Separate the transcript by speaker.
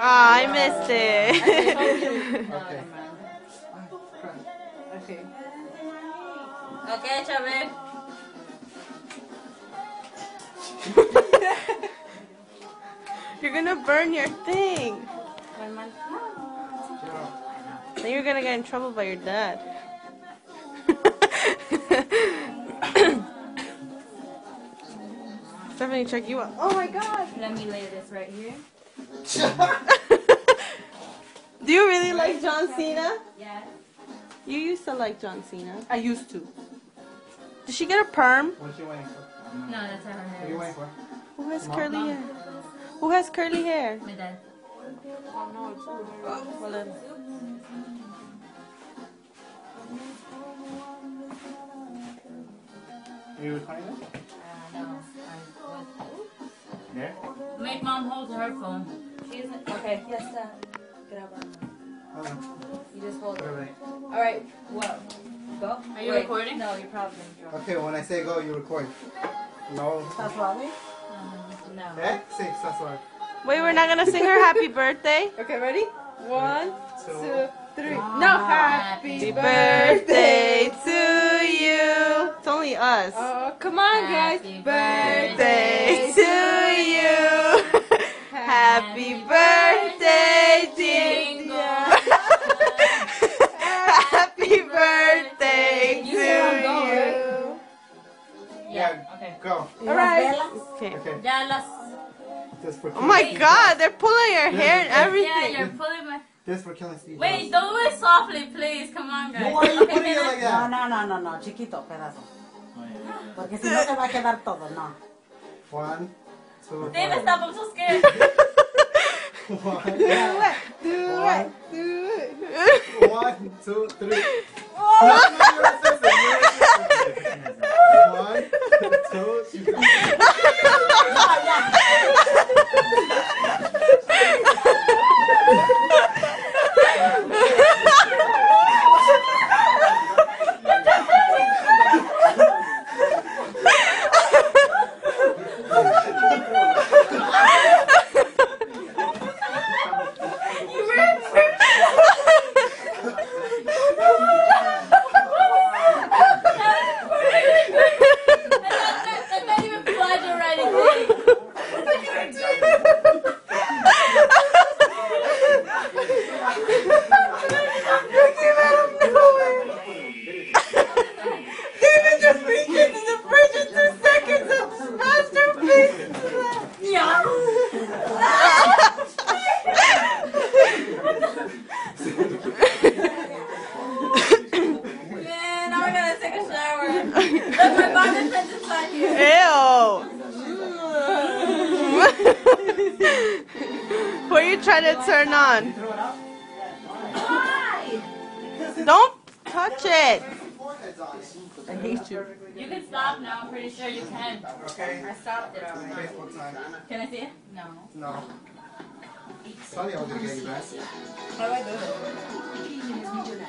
Speaker 1: I missed it.
Speaker 2: Okay.
Speaker 3: Okay.
Speaker 4: Okay, Chabel.
Speaker 1: You're gonna burn your thing. Then you're gonna get in trouble by your dad. Stephanie, check you out. Oh my god!
Speaker 4: Let me lay this right here.
Speaker 1: Do you really like John Cena?
Speaker 4: Yeah.
Speaker 1: You used to like John Cena. I used to. Did she get a perm?
Speaker 2: What you waiting for?
Speaker 4: No, that's how her
Speaker 2: What
Speaker 4: hair
Speaker 2: you
Speaker 4: is.
Speaker 2: waiting for?
Speaker 1: Who has curly hair? Who has curly hair?
Speaker 4: My dad.
Speaker 3: Oh no, it's over.
Speaker 1: Well, then.
Speaker 2: Are you recording this?
Speaker 4: No.
Speaker 2: There?
Speaker 4: Make mom hold her phone.
Speaker 3: She isn't. Okay, yes, grab
Speaker 2: Hold on.
Speaker 3: You just hold it.
Speaker 2: Everybody.
Speaker 3: Alright, well, go.
Speaker 4: Are you
Speaker 3: Wait.
Speaker 4: recording?
Speaker 3: No, you're probably drunk.
Speaker 2: Okay, when I say go, you record. No.
Speaker 3: ¿Estás suave?
Speaker 4: No.
Speaker 2: Eh? Sí, está suave.
Speaker 1: Wait, we're not gonna sing her happy birthday?
Speaker 3: Okay, ready? 1, 2, 3. No,
Speaker 1: Happy birthday to you. It's only us.
Speaker 3: Oh, come on, guys.
Speaker 4: Happy
Speaker 1: Birthday to you. Happy birthday,
Speaker 4: Jingle.
Speaker 1: dear. Happy birthday to
Speaker 3: You say I'm going,
Speaker 1: you.
Speaker 4: Yeah. Okay.
Speaker 2: Go.
Speaker 3: Alright.
Speaker 1: Okay.
Speaker 2: Okay.
Speaker 4: Ya las.
Speaker 2: Just for
Speaker 1: Oh my god, they're pulling your hair and
Speaker 4: Yeah,
Speaker 1: everything.
Speaker 4: you're pulling my.
Speaker 2: Just for killing Steve.
Speaker 4: Wait, don't do it softly, please. Come on, guys.
Speaker 2: Why are you putting it like that?
Speaker 5: No, chiquito, pedazo. Porque si no se va a quedar todo, no.
Speaker 2: 1, 2,
Speaker 4: David, stop. I'm so scared.
Speaker 2: 1,
Speaker 3: Do it.
Speaker 2: 1, 2, 3. No, you're assistant. You're assistant. 1, 2, 3.
Speaker 4: That's not even pleasure or anything.
Speaker 1: David just reached into the fridge in 2 seconds and smashed her face.
Speaker 4: Yeah. Man, now we're gonna take a shower. Look, my body sent inside here.
Speaker 1: Ew. Who are you trying to turn on?
Speaker 4: Why?
Speaker 1: Don't touch it. I hate you.
Speaker 4: You can stop now. I'm pretty sure you can.
Speaker 2: Okay.
Speaker 4: I stopped it already.
Speaker 2: Facebook time.
Speaker 4: Can I see it? No.
Speaker 2: No. Sorry, I was gonna get you back.
Speaker 3: How do I do it?